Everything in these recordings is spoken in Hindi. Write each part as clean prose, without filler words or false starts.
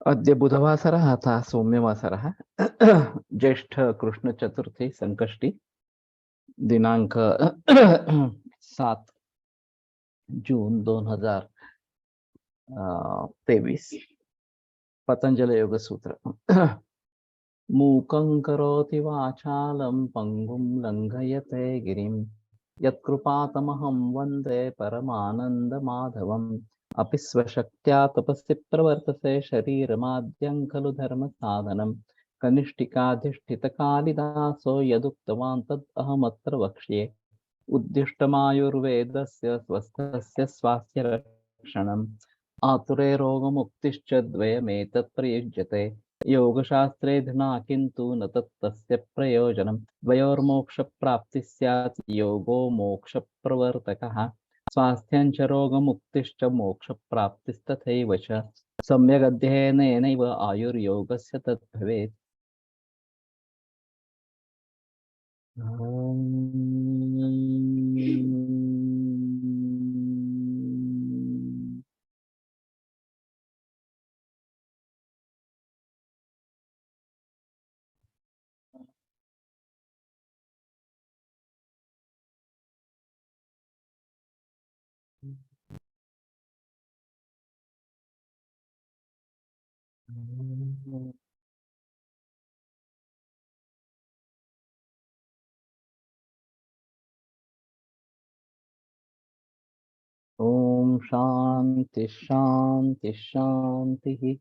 अद्य बुधवासरः अथ सौम्यवासरः ज्येष्ठ कृष्ण चतुर्थी संकष्टी दिनांक 7 जून 2023 पतंजल योग सूत्र मूकं करोति वाचालं पंगुं लंघयते गिरिं यत्कृपातमहं वन्दे परमानन्दमाधवम् अपि स्वशक्त्या तपसि प्रवर्तते शरीरमाद्यं खलु धर्मसाधनं कनिष्ठिकाधिष्ठितकालिदासो यदुक्तवान् तद् अहमत्र वक्ष्ये उद्दिष्टमायुर्वेदस्य स्वस्थस्य स्वास्थ्य रक्षणम् आतुरे रोगमुक्तिश्च द्वयमेतत् प्रयुज्यते योगशास्त्रे धिना किन्तु न तस्य प्रयोजनं द्वयोर्मोक्षप्राप्तिः स्यात् योगो मोक्षप्रवर्तकः स्वास्थ्यं च रोगमुक्तिश्च मोक्षप्राप्तिस्तथैव च सम्यगध्ययनेनैव आयुर्योगस्य तद्भवेत्। ओम शांति शांति शांति।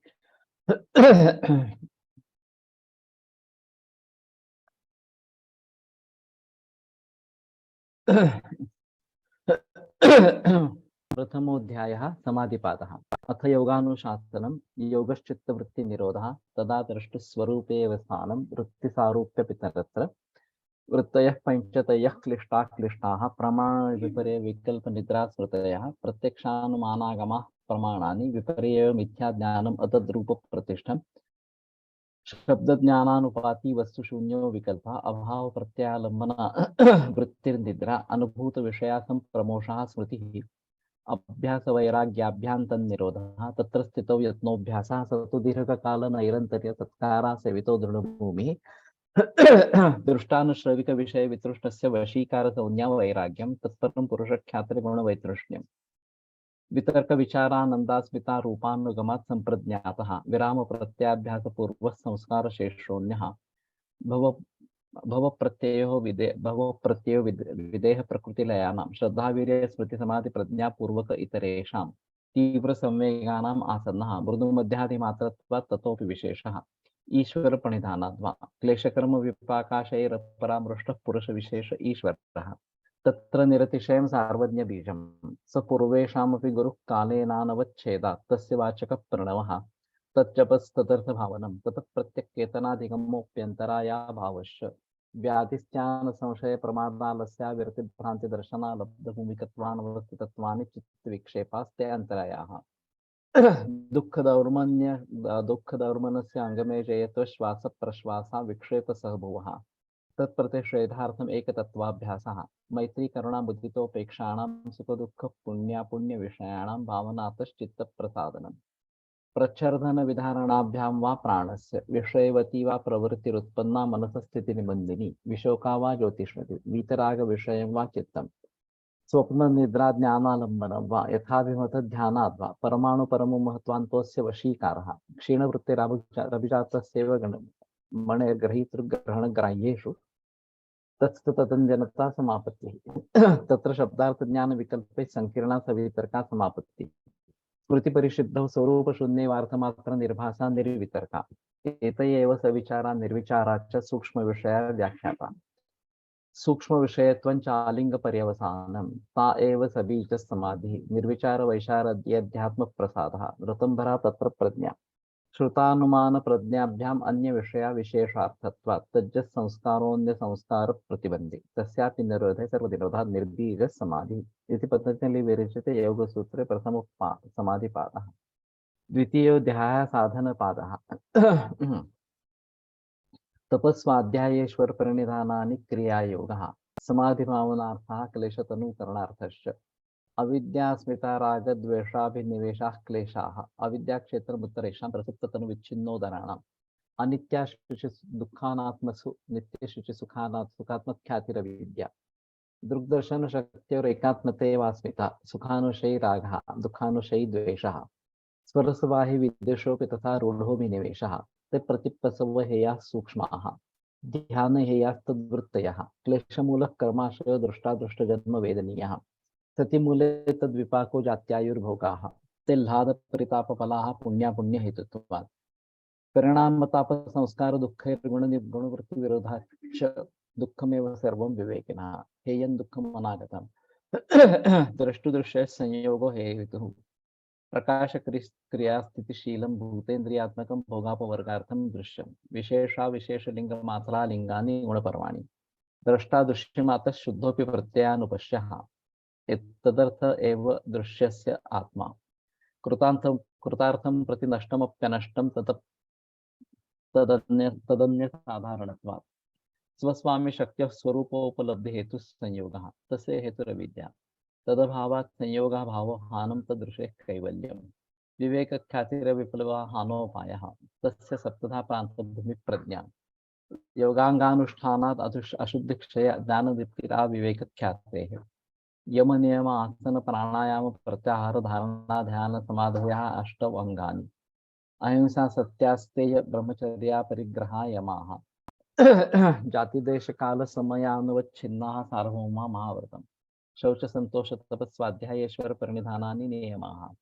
प्रथमोऽध्यायः समाधिपादः। अथ योगानुशासनं योगश्चित्तवृत्तिनिरोधः तदा दृष्टस्वरूपेव स्थानं वृत्तिसारूप्यपितरत्र वृत्तयः पञ्चतयः क्लिष्टाः प्रमाणविपर्य विकल्पनिद्रास्मृतयः प्रत्यक्षानुमानागमाः प्रमाणानि विपर्येव मिथ्याज्ञानम् अतद्रूपप्रतिष्ठम् शब्दज्ञानानुपाती वस्तुशून्यो विकल्प अभाव प्रत्यालंबन वृत्तिर्निद्रा अनुभूत विषया संप्रमोषः स्मृतिः अभ्यास वैराग्याभ्यां तन्निरोधः तत्र स्थितौ यत्नोऽभ्यासः स तु दीर्घकाल नैरन्तर्य सत्कारा सेवितो दृढभूमिः दृष्टानुश्रविक विषय वितृष्णस्य वशीकार संज्ञा वैराग्यं तत्परं पुरुषख्यातिर्गुण वैतृष्ण्यम् वितर्क विचारानंदास्मिता रूपानुगमात् संप्रज्ञातः विराम प्रत्याभ्यास पूर्व संस्कार शेषोन्यः भव भव प्रत्ययो विदेह प्रकृतिलयानां श्रद्धावीर्य स्मृति समाधि प्रज्ञा पूर्वक इतरेषां तीव्र संवेगानाम् आसन्नः मृदु मध्यादिमात्रत्वात् ततोपि विशेषः ईश्वर प्रणिधानाद्वा क्लेशकर्म विपाकाशैरपरामृष्टः पुरुष विशेष ईश्वरः तत्र निरतिशयं सार्वज्ञ बीजं स पूर्वेषामपि गुरुः कालेनानवच्छेदात् तस्य वाचकः प्रणवः तच्चपस्तदर्थभावनं ततः प्रत्यक्केतनाधिगमोऽप्यन्तराया भावश्च व्याधिस्त्यान संशय प्रमादालस्या विरतिभ्रान्ति दर्शनालब्धभूमिकत्वानवस्थितत्वानि चित्तविक्षेपास्ते अन्तरायाः दुःखदौर्मनस्य अंगमे जयत्व श्वास प्रश्वासा विक्षेप सहभुवः तत्प्रतिषेधार्थम् एकतत्वाभ्यासः मैत्री करुणा बुद्धितोपेक्षाणां सुख दुःख पुण्य विषयाणां भावनातश्चित्तप्रसादनम् प्रच्छर्दन विधारणाभ्यां वा प्राणस्य विषयवती वा प्रवृत्तिरुत्पन्ना मनसस्थितिनिबन्धिनी विशोका वा ज्योतिष्मति वीतराग विषयं वा चित्तम् स्वप्न निद्रा ज्ञानालंबनं वा यथाभिमत ध्यानाद् वा परमाणु परमो महत्वान्तोस्य वशीकारः क्षीणवृत्तिरभिजातस्यैव मणिर्ग्रहीतृग्रहणग्राह्येषु तत्स्ततञ्जनता समापत्तिः तत्र शब्दार्थज्ञान विकल्पे संकीर्णा सवितर्का समापत्तिः स्मृतिपरिशुद्धौ स्वरूपशून्येवार्थमात्र निर्भासा निर्वितर्का एतयैव सविचारा निर्विचारा च सूक्ष्मविषया व्याख्याता सूक्ष्म विषयत्वं आलिंग पर्यवसानं ता एव सबीज समाधि निर्विचार वैशारद्यध्यात्म प्रसादः ऋतंभरा तत्र प्रज्ञा श्रुतानुमान प्रज्ञाभ्याम अन्य विषया विशेषार्थत्वात् तज्ज संस्कारोन्य संस्कार प्रतिबंधी तस्यापि निरोधे सर्वनिरोधात् निर्बीज समाधि इति पद्धतिನಲ್ಲಿ विरचिते योग सूत्रे प्रथम समाधिपादः द्वितीयोऽध्यायः साधनपादः तपस्वाध्यायेश्वर परिनिधानानि क्रियायोगः समाधिभावनार्थः क्लेशतनुकरणार्थश्च अविद्या स्मृता राग द्वेषाभिनिवेशाः क्लेशाः अविद्या क्षेत्रमुत्तरेषां प्रसुप्ततनुविच्छिन्नोदराणाम् अनित्याशुचि दुःखानात्मसु नित्यशुचि सुखात्मख्यातिरविद्या दृग्दर्शन शक्ति और एकात्मते वास्मिता सुखानुशयी रागः दुःखानुशयी द्वेषः स्वरसवाहि विदेशोऽपि तथा रूढो विनिवेशः ते प्रतिप्रसव हेयाः सूक्ष्माः ध्यान हेयास्तद्वृत्तयः क्लेशमूलः कर्माशयो दृष्टादृष्टजन्म वेदनीयः सतिमूले तद्विपाको जात्यायुर्भोगाः ते ह्लादपरितापफलाः पुण्यापुण्यहेतुत्वात् परिणामताप संस्कार दुःखैर्गुण निर्गुणवृत्ति विरोधाच्च दुःखमेव सर्वं विवेकिनः हेयं दुःखम् अनागतम् द्रष्टुदृश्य संयोगो हेतुः प्रकाश क्रिया स्थितिशीलं भूतेन्द्रियात्मकं भोगापवर्गार्थं दृश्यं विशेषाविशेषलिंग मात्रा लिंगानि गुणपर्वाणि द्रष्टा दृश्यमातः शुद्धोऽपि प्रत्ययानुपश्यः तदर्थ एव दृश्यस्य आत्मा कृतार्थं प्रति नष्टमप्यनष्टं तदन्य साधारणत्वात् स्वस्वामी शक्य स्वरूपोपलब्धि हेतु संयोगः तस्य हेतुरविद्या तदभावात् संयोगः भावो हानं तदृशे कैवल्यं विवेक ख्यातिरविप्लवा हानोपायः तस्य सप्तधा प्रान्तभूमि प्रज्ञा योगांगानुष्ठानात् अशुद्धिक्षय ज्ञानदीप्तिरा विवेक ख्यातेः यम नियम आसन प्राणायाम प्रत्याहार धारणा ध्यान समाधयः अष्टौ अंगानि अहिंसा सत्यास्तेय ब्रह्मचर्या परिग्रहा यमाः जाति देश काल समयानुवच्छिन्नाः सार्वभौमा महाव्रतम् शौच संतोष तपस्वाध्यायेश्वर परिनिधानानि नियमाः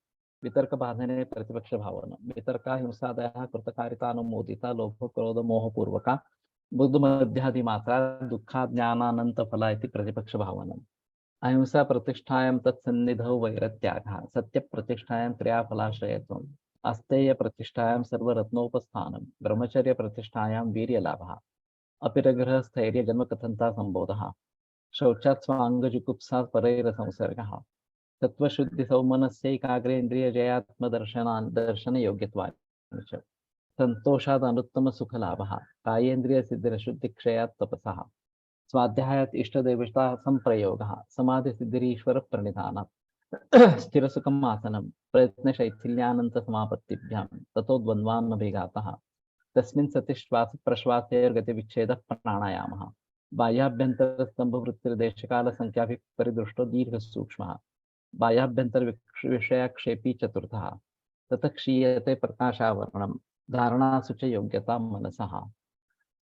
वितर्क बाधने प्रतिपक्ष भावना वितर्का हिंसादयः कृतकारितानुमोदिता लोभ क्रोध मोह पूर्वका बुद्ध मध्यादि मात्रा दुःखा ज्ञानानंत फला इति प्रतिपक्ष भावना अहिंसा प्रतिष्ठायां तत्सन्निधौ वैरत्यागः सत्य प्रतिष्ठायां क्रियाफलाश्रयत्वम् अस्तेय प्रतिष्ठायां सर्वरत्नोपस्थानं ब्रह्मचर्य प्रतिष्ठायां वीर्यलाभः अपिरग्रह स्थैर्य जन्म कथनता संबोधः शौचात् स्वांगजुगुप्सा परैरसंसर्गः तत्वशुद्धि सौमनस्यैकाग्रेन्द्रिय जयात्मदर्शनान् दर्शन योग्यत्वाच्च संतोषात् अनुत्तम सुख लाभः कायेन्द्रिय सिद्धिरशुद्धिक्षयात् तपसः स्वाध्यायात् इष्टदेवता संप्रयोगः समाधि सिद्धिरीश्वर प्रणिधानात् स्थिरसुखम् आसनं प्रयत्न शैथिल्यानंत समापत्तिभ्यां ततो द्वन्द्वान्नभिघातः तस्मिन् सति श्वास प्रश्वासयोर्गतिविच्छेदः प्राणायामः बाह्याभ्यन्तरस्तंभवृत्तिर्देशकाल संख्याभिः परिदृष्टो दीर्घसूक्ष्मः बाह्याभ्यन्तर विषयाक्षेपी चतुर्थः ततः क्षीयते प्रकाशावरणं धारणासु च योग्यता मनसः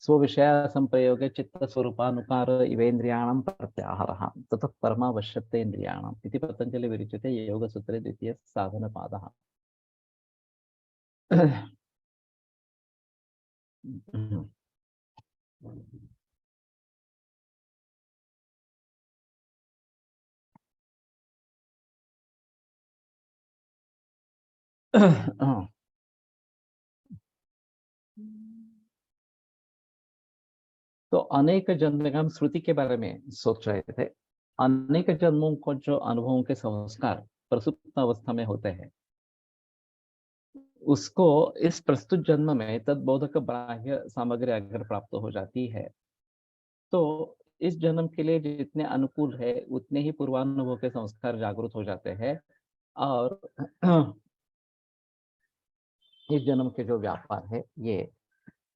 स्वविषय संप्रयोगे चित्त स्वरूपानुकार इवेन्द्रियाणां प्रत्याहारः ततः परमावश्यकतेन्द्रियाणाम् इति पतंजलि विरचिते योगसूत्रे द्वितीय साधनपादः तो अनेक जन्म हम श्रुति के बारे में सोच रहे थे अनेक जन्मों को जो अनुभवों के संस्कार प्रसुप्त अवस्था में होते हैं उसको इस प्रस्तुत जन्म में तद्बोधक बाह्य सामग्री अगर प्राप्त हो जाती है तो इस जन्म के लिए जितने अनुकूल है उतने ही पूर्वानुभव के संस्कार जागृत हो जाते हैं और इस जन्म के जो व्यापार है ये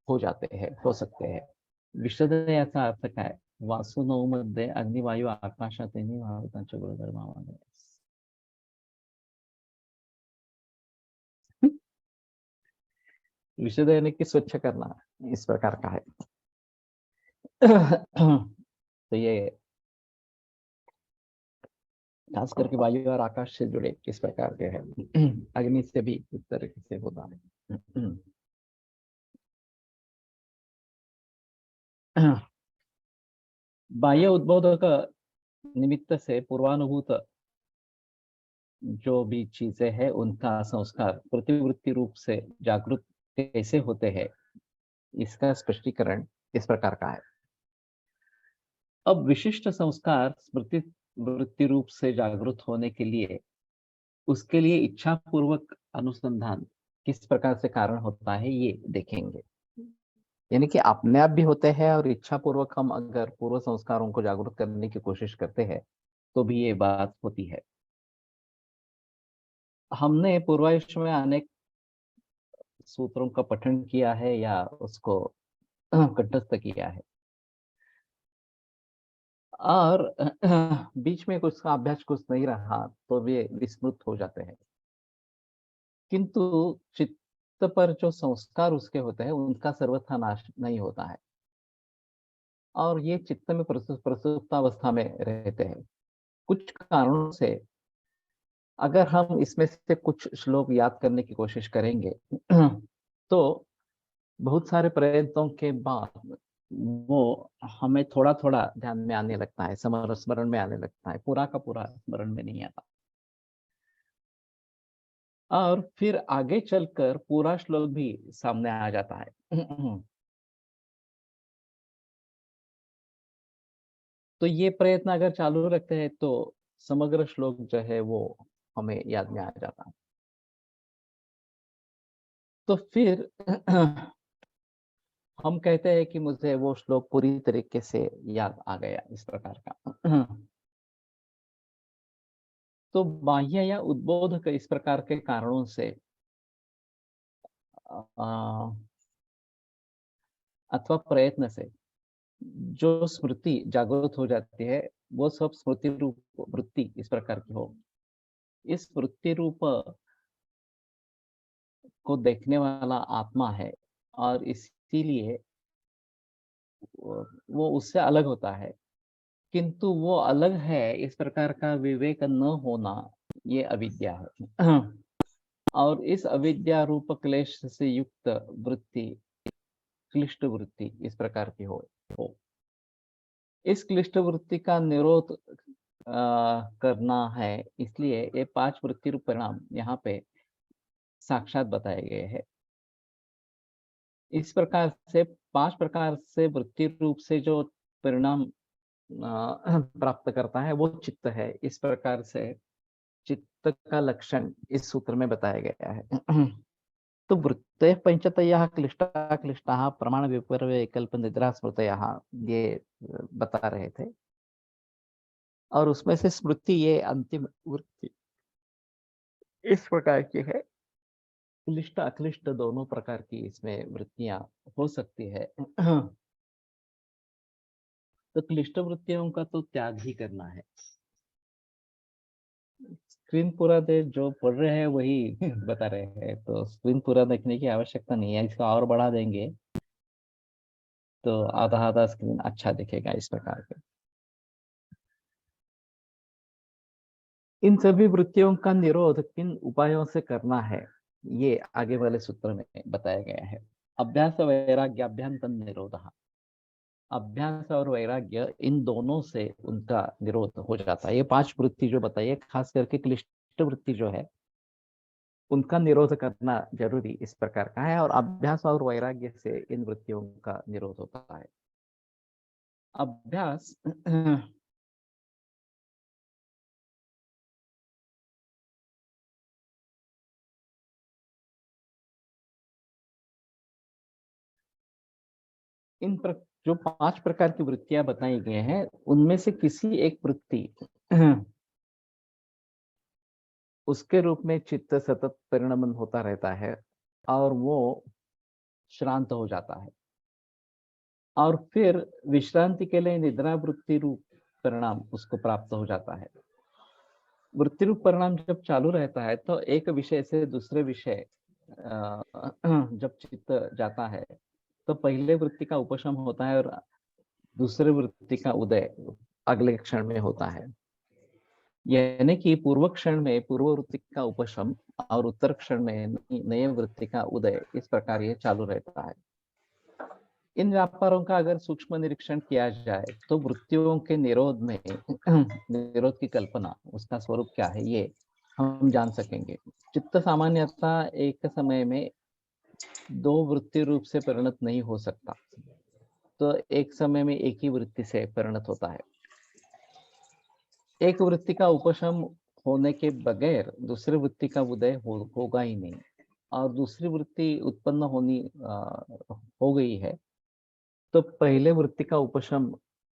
हो जाते हैं हो सकते हैं विशद याचा अर्थ काय वासु 9 मध्ये अग्निवायू आकाशातीन वाहूतांच्या गुणधर्मामध्ये विशद यानी कि स्वच्छ करना इस प्रकार का है तो ये खास करके वायु और आकाश से जुड़े किस प्रकार के हैं अग्नि से भी इस तरीके से होता है बाह्य उद्बोधक निमित्त से पूर्वानुभूत जो भी चीजें हैं उनका संस्कार प्रतिवृत्ति रूप से जागृत कैसे होते हैं इसका स्पष्टीकरण इस प्रकार का है अब विशिष्ट संस्कार स्मृति वृत्ति रूप से जागृत होने के लिए उसके लिए इच्छा पूर्वक अनुसंधान किस प्रकार से कारण होता है ये देखेंगे यानी कि अपने आप भी होते हैं और इच्छा पूर्वक हम अगर पूर्व संस्कारों को जागरूक करने की कोशिश करते हैं तो भी ये बात होती है हमने पूर्वायुष में अनेक सूत्रों का पठन किया है या उसको कंठस्थ किया है, और बीच में कुछ का अभ्यास कुछ नहीं रहा तो वे विस्मृत हो जाते हैं। किंतु चित्त पर जो संस्कार उसके होते हैं उनका सर्वथा नाश नहीं होता है, और ये चित्त में प्रसुप्तावस्था में रहते हैं। कुछ कारणों से अगर हम इसमें से कुछ श्लोक याद करने की कोशिश करेंगे तो बहुत सारे प्रयत्नों के बाद वो हमें थोड़ा-थोड़ा ध्यान में आने लगता है, स्मरण में आने लगता है, पूरा का पूरा स्मरण में नहीं आता। और फिर आगे चलकर पूरा श्लोक भी सामने आ जाता है। तो ये प्रयत्न अगर चालू रखते हैं तो समग्र श्लोक जो है वो हमें याद में आ जाता है। तो फिर हम कहते हैं कि मुझे वो श्लोक पूरी तरीके से याद आ गया, इस प्रकार का। तो बाह्य या उद्बोधक इस प्रकार के कारणों से अ, अथवा प्रयत्न से जो स्मृति जागृत हो जाती है, वो सब स्मृति रूप वृत्ति इस प्रकार की हो। इस वृत्ति रूप को देखने वाला आत्मा है, और इसीलिए वो उससे अलग होता है। किंतु वो अलग है इस प्रकार का विवेक न होना, ये अविद्या है। और इस अविद्या रूप क्लेश से युक्त वृत्ति क्लिष्ट वृत्ति इस प्रकार की हो। इस क्लिष्ट वृत्ति का निरोध करना है, इसलिए ये 5 वृत्ति रूप परिणाम यहाँ पे साक्षात बताए गए हैं। इस प्रकार से 5 प्रकार से वृत्ति रूप से जो परिणाम प्राप्त करता है वो चित्त है। इस प्रकार से चित्त का लक्षण इस सूत्र में बताया गया है। तो वृत्तयः पंचतयः क्लिष्टाः क्लिष्टाः प्रमाण विपर्य कल्प निद्रा स्मृतयः, ये बता रहे थे। और उसमें से स्मृति ये अंतिम वृत्ति इस प्रकार की है। क्लिष्ट अक्लिष्ट दोनों प्रकार की इसमें वृत्तियां हो सकती है। तो क्लिष्ट वृत्तियों का तो त्याग ही करना है। स्क्रीन पूरा दे जो पढ़ रहे हैं वही बता रहे हैं, तो स्क्रीन पूरा देखने की आवश्यकता नहीं है। इसको और बढ़ा देंगे तो आधा आधा स्क्रीन अच्छा दिखेगा, इस प्रकार के। इन सभी वृत्तियों का निरोध किन उपायों से करना है, ये आगे वाले सूत्र में बताया गया है। अभ्यास वैराग्याभ्यंतर निरोधः। अभ्यास और वैराग्य इन दोनों से उनका निरोध हो जाता है। ये 5 वृत्ति जो बताइए, खास करके क्लिष्ट वृत्ति जो है उनका निरोध करना जरूरी इस प्रकार का है, और अभ्यास और वैराग्य से इन वृत्तियों का निरोध होता है। अभ्यास जो 5 प्रकार की वृत्तियां बताई गई हैं उनमें से किसी एक वृत्ति उसके रूप में चित्त सतत परिणमन होता रहता है, और वो श्रांत हो जाता है, और फिर विश्रांति के लिए निद्रा वृत्ति रूप परिणाम उसको प्राप्त हो जाता है। वृत्ति रूप परिणाम जब चालू रहता है तो एक विषय से दूसरे विषय जब चित्त जाता है तो पहले वृत्ति का उपशम होता है और दूसरे वृत्ति का उदय अगले क्षण में होता है। यानी कि पूर्व क्षण में पूर्व वृत्ति का उपशम और उत्तर क्षण में नए वृत्ति का उदय, इस प्रकार ये चालू रहता है। इन व्यापारों का अगर सूक्ष्म निरीक्षण किया जाए तो वृत्तियों के निरोध में निरोध की कल्पना, उसका स्वरूप क्या है, ये हम जान सकेंगे। चित्त सामान्यतः एक समय में 2 वृत्ति रूप से परिणत नहीं हो सकता, तो एक समय में एक ही वृत्ति से परिणत होता है। एक वृत्ति का उपशम होने के बगैर दूसरी वृत्ति का उदय होगा ही नहीं, और दूसरी वृत्ति उत्पन्न हो गई है तो पहले वृत्ति का उपशम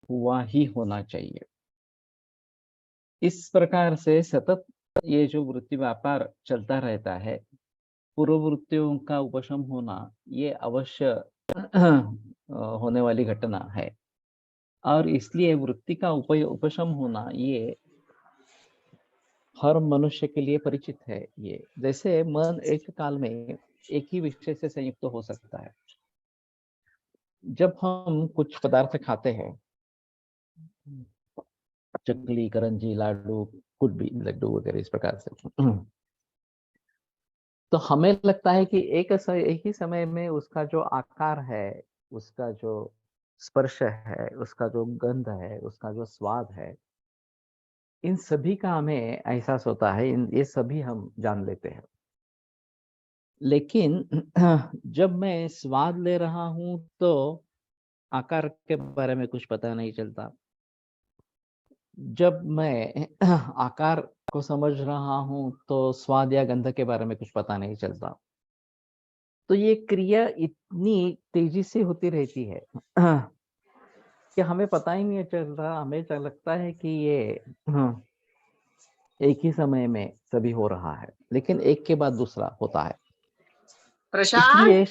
हुआ ही होना चाहिए। इस प्रकार से सतत ये जो वृत्ति व्यापार चलता रहता है, पूर्व वृत्तियों का उपशम होना, ये अवश्य होने वाली घटना है और इसलिए वृत्ति का उपशम होना ये हर मनुष्य के लिए परिचित है। ये जैसे मन एक काल में एक ही विषय से संयुक्त हो सकता है। जब हम कुछ पदार्थ खाते हैं, चकली, करंजी, लाडू, कुछ भी लड्डू वगैरह इस प्रकार से, तो हमें लगता है कि एक ही समय में उसका जो आकार है, उसका जो स्पर्श है, उसका जो गंध है, उसका जो स्वाद है, इन सभी का हमें एहसास होता है, ये सभी हम जान लेते हैं। लेकिन जब मैं स्वाद ले रहा हूँ तो आकार के बारे में कुछ पता नहीं चलता। जब मैं आकार को समझ रहा हूँ तो स्वाद या गंध के बारे में कुछ पता नहीं चलता। तो ये क्रिया इतनी तेजी से होती रहती है कि हमें पता ही नहीं चल रहा। हमें लगता है कि ये एक ही समय में सभी हो रहा है, लेकिन एक के बाद दूसरा होता है। प्रशांत, इसलिए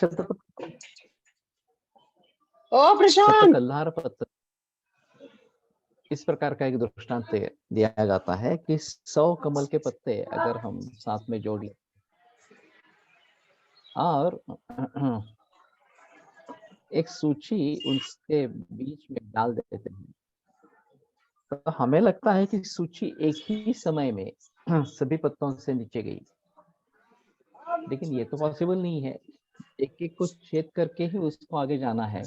ओ प्रशांत, शतकल्हार पत्र इस प्रकार का एक दृष्टांत दिया जाता है कि 100 कमल के पत्ते अगर हम साथ में जोड़ लें और एक सूची उनके बीच में डाल देते हैं, तो हमें लगता है कि सूची एक ही समय में सभी पत्तों से नीचे गई, लेकिन ये तो पॉसिबल नहीं है। एक एक को छेद करके ही उसको आगे जाना है।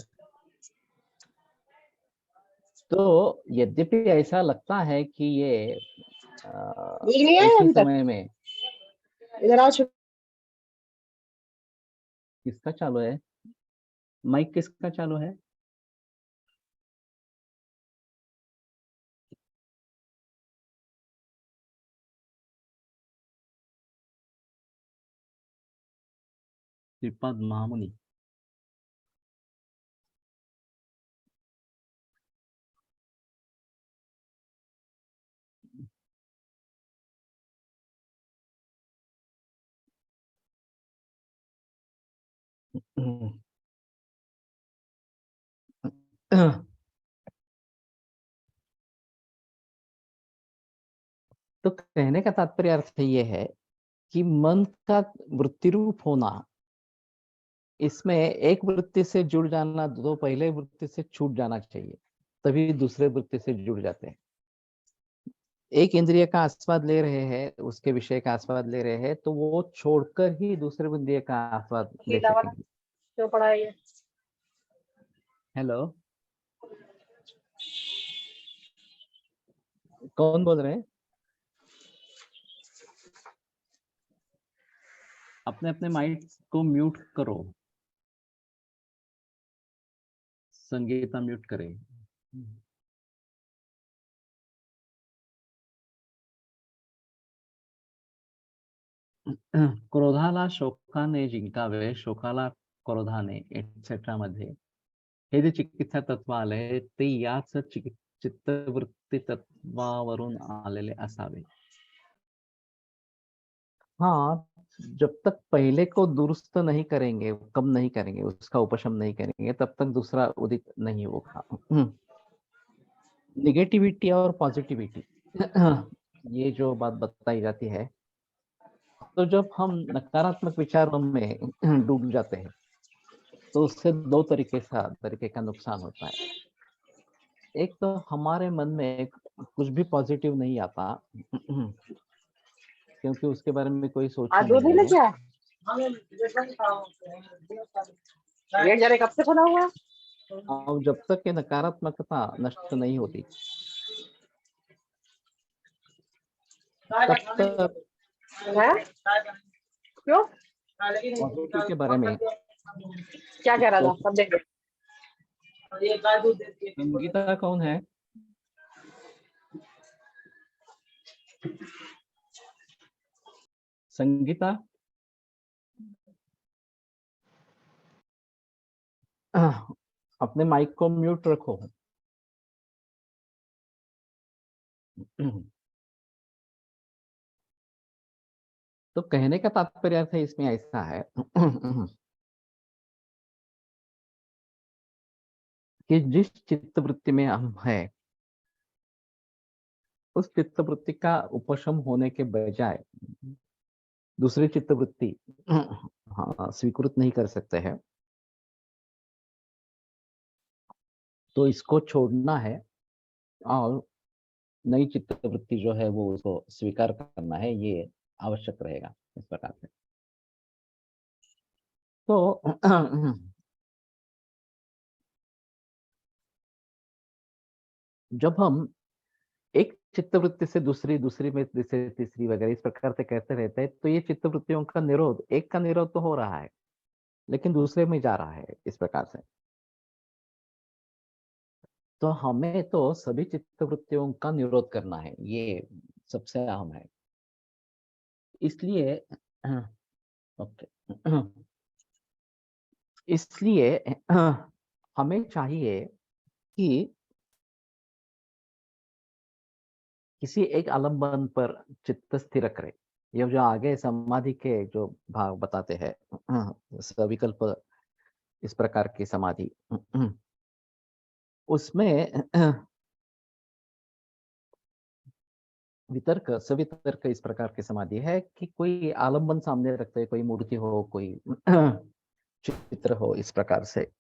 तो यद्यपि ऐसा लगता है कि ये ठीक नहीं है एक ही अभी तक। समय में। इधर आओ। किसका चालू है माइक? किसका चालू है? श्रीपाद महामुनि। तो कहने का तात्पर्य अर्थ ये है कि मन का वृत्ति रूप होना, इसमें एक वृत्ति से जुड़ जाना, दो पहले वृत्ति से छूट जाना चाहिए, तभी दूसरे वृत्ति से जुड़ जाते हैं। एक इंद्रिय का आस्वाद ले रहे हैं, उसके विषय का आस्वाद ले रहे हैं, तो वो छोड़कर ही दूसरे इंद्रिय का आस्वाद ले सकेंगे। क्यों पढ़ा है ये? हेलो, कौन बोल रहे हैं? अपने अपने माइक को म्यूट करो। संगीता म्यूट करें। क्रोधाला शोकाने जिंकावे, शोकाला क्रोधाने एटसेट्रा मध्ये हे जे चिकित्सा तत्व आले ते याच चित्तवृत्ती तत्वावरून आलेले असावे। हाँ, जब तक पहले को दुरुस्त नहीं करेंगे, कम नहीं करेंगे, उसका उपशम नहीं करेंगे, तब तक दूसरा उदित नहीं होगा। निगेटिविटी और पॉजिटिविटी ये जो बात बताई जाती है, तो जब हम नकारात्मक विचारों में डूब जाते हैं तो उससे दो तरीके का नुकसान होता है। एक तो हमारे मन में कुछ भी पॉजिटिव नहीं आता क्योंकि उसके बारे में कोई सोच आज ही दूध नहीं नहीं है। लेके आया? गेट जरा कब से खुला हुआ है? और जब तक ये नकारात्मकता नष्ट नहीं होती, तब तक है? क्यों? पॉजिटिव के बारे में। क्या कह रहा था? सब देख रहे। संगीता कौन है? संगीता, अपने माइक को म्यूट रखो। तो कहने का तात्पर्य अर्थ है इसमें ऐसा है कि जिस चित्तवृत्ति में हम हैं, उस चित्तवृत्ति का उपशम होने के बजाय दूसरी चित्तवृत्ति हाँ स्वीकृत नहीं कर सकते हैं, तो इसको छोड़ना है और नई चित्तवृत्ति जो है वो उसको स्वीकार करना है, ये आवश्यक रहेगा इस प्रकार से। तो जब हम एक चित्तवृत्ति से दूसरी, दूसरी में से तीसरी वगैरह इस प्रकार से कहते रहते हैं, तो ये चित्तवृत्तियों का निरोध, एक का निरोध तो हो रहा है लेकिन दूसरे में जा रहा है इस प्रकार से। तो हमें तो सभी चित्तवृत्तियों का निरोध करना है, ये सबसे अहम है। इसलिए ओके इसलिए हमें चाहिए कि किसी एक आलम्बन पर चित्त स्थिर करे। ये जो आगे समाधि के जो भाग बताते हैं, सविकल्प इस प्रकार की समाधि, उसमें वितर्क सवितर्क इस प्रकार की समाधि है कि कोई आलम्बन सामने रखते हैं, कोई मूर्ति हो, कोई चित्र हो इस प्रकार से,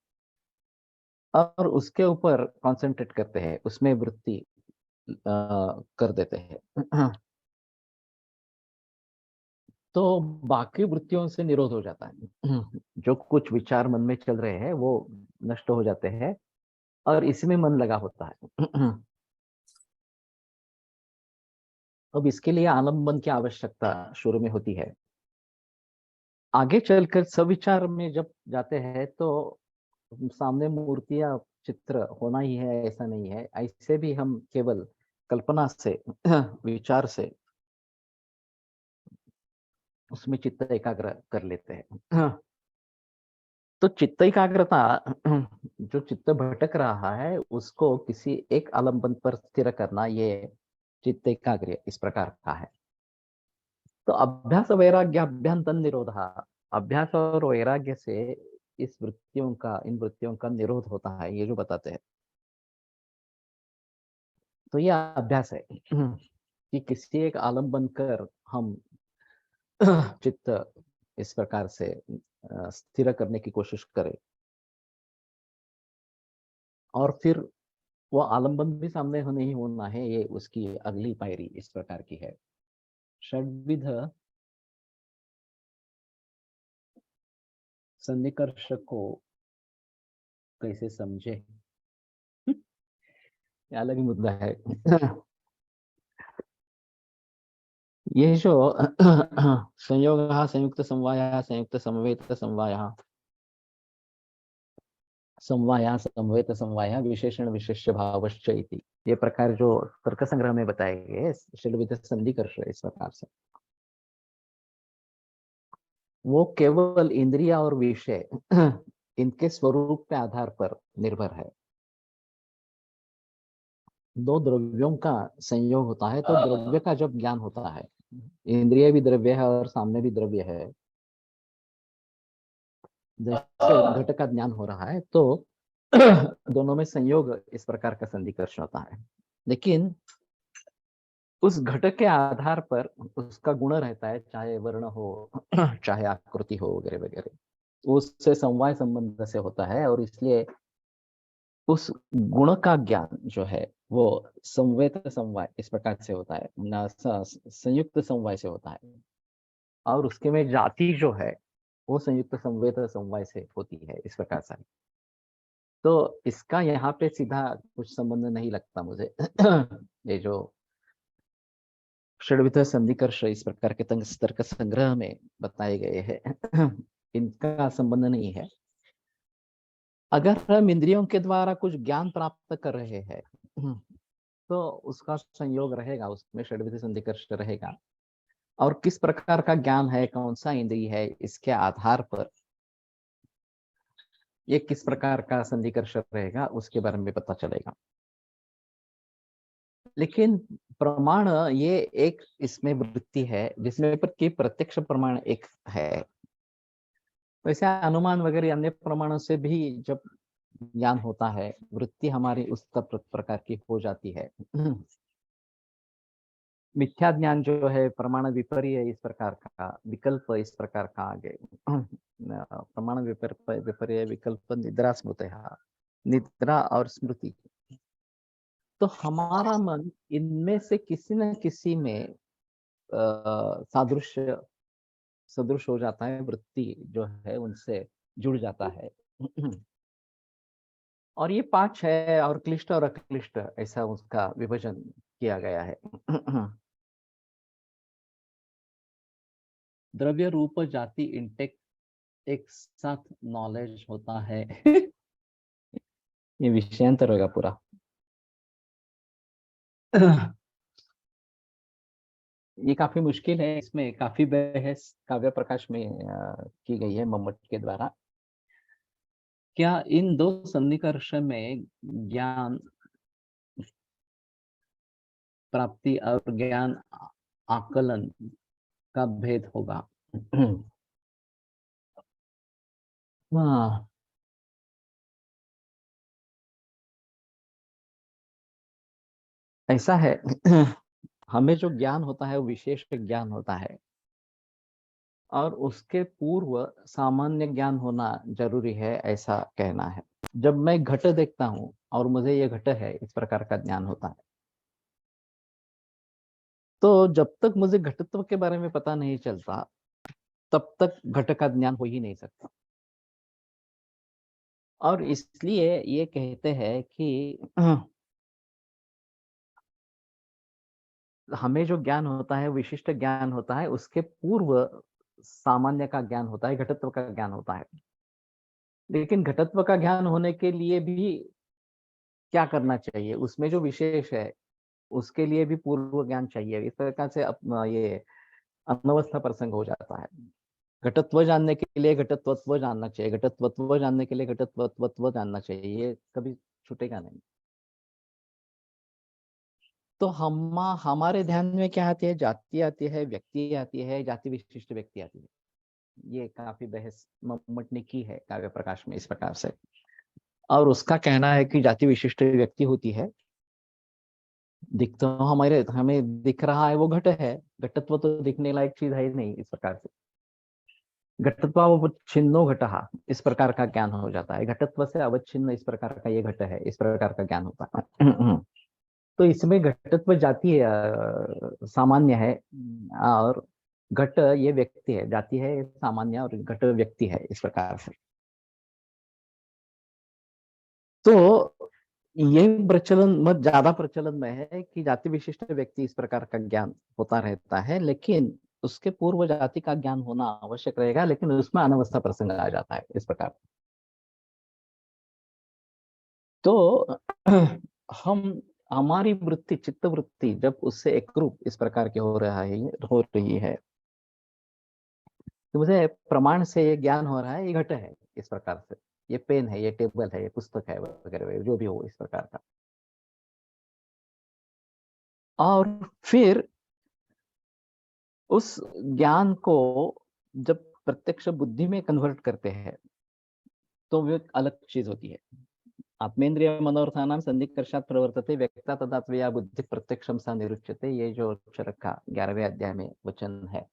और उसके ऊपर कंसंट्रेट करते हैं, उसमें वृत्ति कर देते हैं तो बाकी वृत्तियों से निरोध हो जाता है। जो कुछ विचार मन में चल रहे हैं वो नष्ट हो जाते हैं और इसमें मन लगा होता है। अब इसके लिए आलम्बन की आवश्यकता शुरू में होती है। आगे चलकर सविचार में जब जाते हैं तो सामने मूर्ति या चित्र होना ही है ऐसा नहीं है, ऐसे भी हम केवल कल्पना से विचार से उसमें चित्त एकाग्र कर लेते हैं। तो चित्त एकाग्रता जो चित्त भटक रहा है उसको किसी एक आलम्बन पर स्थिर करना, ये चित्त एकाग्र इस प्रकार का है। तो अभ्यास वैराग्य अभ्यंतन निरोधा, अभ्यास और वैराग्य से इस वृत्तियों का, इन वृत्तियों का निरोध होता है, ये जो बताते हैं। तो यह अभ्यास है कि किसी एक आलम्बन कर हम चित्त इस प्रकार से स्थिर करने की कोशिश करें, और फिर वो आलम्बन भी सामने नहीं होना है, ये उसकी अगली पायरी इस प्रकार की है। षड्विध सन्निकर्ष को कैसे समझे, ये अलग ही मुद्दा है। ये जो संयोग, संयुक्त समवाय, संयुक्त समवेत समवाय, समवाय समवेत समवाय, विशेषण विशेष्य भावश्च इति, ये प्रकार जो तर्क संग्रह में बताए गए षड्विध संधिकर्ष इस प्रकार से, वो केवल इंद्रिया और विषय इनके स्वरूप के आधार पर निर्भर है। दो द्रव्यों का संयोग होता है तो द्रव्य का जब ज्ञान होता है, इंद्रिय भी द्रव्य है और सामने भी द्रव्य है, जैसे घट का ज्ञान हो रहा है तो दोनों में संयोग इस प्रकार का संधिकर्ष होता है। लेकिन उस घटक के आधार पर उसका गुण रहता है, चाहे वर्ण हो चाहे आकृति हो वगैरह वगैरह, उससे समवाय संबंध से होता है, और इसलिए उस गुण का ज्ञान जो है वो संवेत समवाय इस प्रकार से होता है, संयुक्त समवाय से होता है, और उसके में जाति जो है वो संयुक्त संवेत समवाय से होती है इस प्रकार से। तो इसका यहाँ पे सीधा कुछ संबंध नहीं लगता मुझे। ये जो षड्विध संधिकर्ष इस प्रकार के तर्क संग्रह में बताए गए हैं, इनका संबंध नहीं है। अगर हम इंद्रियों के द्वारा कुछ ज्ञान प्राप्त कर रहे हैं तो उसका संयोग रहेगा, उसमें षड्विध संधिकर्ष रहेगा, और किस प्रकार का ज्ञान है, कौन सा इंद्रिय है, इसके आधार पर ये किस प्रकार का संधिकर्ष रहेगा उसके बारे में पता चलेगा। लेकिन प्रमाण ये एक इसमें वृत्ति है जिसमें पर कि प्रत्यक्ष प्रमाण एक है। वैसे अनुमान वगैरह अन्य प्रमाणों से भी जब ज्ञान होता है, वृत्ति हमारी उस प्रकार की हो जाती है। मिथ्या ज्ञान जो है प्रमाण विपर्य इस प्रकार का, विकल्प इस प्रकार का आगे प्रमाण विपर्य विकल्प निद्रा स्मृति, निद्रा और स्मृति। तो हमारा मन इनमें से किसी न किसी में सादृश्य सदृश हो जाता है, वृत्ति जो है उनसे जुड़ जाता है। और ये 5 है और क्लिष्ट और अक्लिष्ट ऐसा उसका विभाजन किया गया है। द्रव्य रूप जाति इंटेक एक साथ नॉलेज होता है। ये विषयांतर होगा पूरा। ये काफी मुश्किल है, इसमें काफी बहस काव्य प्रकाश में की गई है मम्मट के द्वारा। क्या इन दो सन्निकर्ष में ज्ञान प्राप्ति और ज्ञान आकलन का भेद होगा? हाँ, ऐसा है। हमें जो ज्ञान होता है वो विशेष ज्ञान होता है और उसके पूर्व सामान्य ज्ञान होना जरूरी है, ऐसा कहना है। जब मैं घट देखता हूँ और मुझे ये घट है इस प्रकार का ज्ञान होता है, तो जब तक मुझे घटत्व के बारे में पता नहीं चलता तब तक घट का ज्ञान हो ही नहीं सकता। और इसलिए ये कहते हैं कि हमें जो ज्ञान होता है विशिष्ट ज्ञान होता है, उसके पूर्व सामान्य का ज्ञान होता है, घटत्व का ज्ञान होता है। लेकिन घटत्व का ज्ञान होने के लिए भी क्या करना चाहिए, उसमें जो विशेष है उसके लिए भी पूर्व ज्ञान चाहिए। इस प्रकार से ये अनवस्था प्रसंग हो जाता है। घटत्व जानने के लिए घटत्वत्व जानना चाहिए, घटत्वत्व जानने के लिए घटत्वत्व जानना चाहिए, ये कभी छूटेगा नहीं। तो हमारे ध्यान में क्या आती है, जाति आती है, व्यक्ति आती है, जाति विशिष्ट व्यक्ति आती है। ये काफी बहस मम्मट ने की है काव्य प्रकाश में इस प्रकार से। और उसका कहना है कि जाति विशिष्ट व्यक्ति होती है, दिख तो हमें दिख रहा है वो घट है, घटत्व तो दिखने लायक चीज है ही नहीं इस प्रकार से। घटत्वावच्छिन्नो घटः इस प्रकार का ज्ञान हो जाता है, घटत्व से अवच्छिन्न इस प्रकार का ये घट है, इस प्रकार का ज्ञान होता है। तो इसमें घटत्व जाति सामान्य है और घट ये व्यक्ति है, जाति है सामान्य और घट व्यक्ति है इस प्रकार से। तो ये प्रचलन मत ज्यादा प्रचलन में है कि जाति विशिष्ट व्यक्ति इस प्रकार का ज्ञान होता रहता है, लेकिन उसके पूर्व जाति का ज्ञान होना आवश्यक रहेगा, लेकिन उसमें अनवस्था प्रसंग आ जाता है इस प्रकार। तो हम हमारी वृत्ति चित्त वृत्ति जब उससे एक रूप इस प्रकार की हो रही है, तो मुझे प्रमाण से ये ज्ञान हो रहा है ये घट है इस प्रकार से, ये पेन है, ये टेबल है, ये पुस्तक है वगैरह जो भी हो इस प्रकार का। और फिर उस ज्ञान को जब प्रत्यक्ष बुद्धि में कन्वर्ट करते हैं तो वो एक अलग चीज होती है। आत्मेन्द्रिय मनोर्थानाम संधिकर्षात् प्रवर्तते व्यक्ता तदात्वया बुद्धि प्रत्यक्षम सा निरुच्यते, ये जो अक्षर का 11वें अध्याय में वचन है,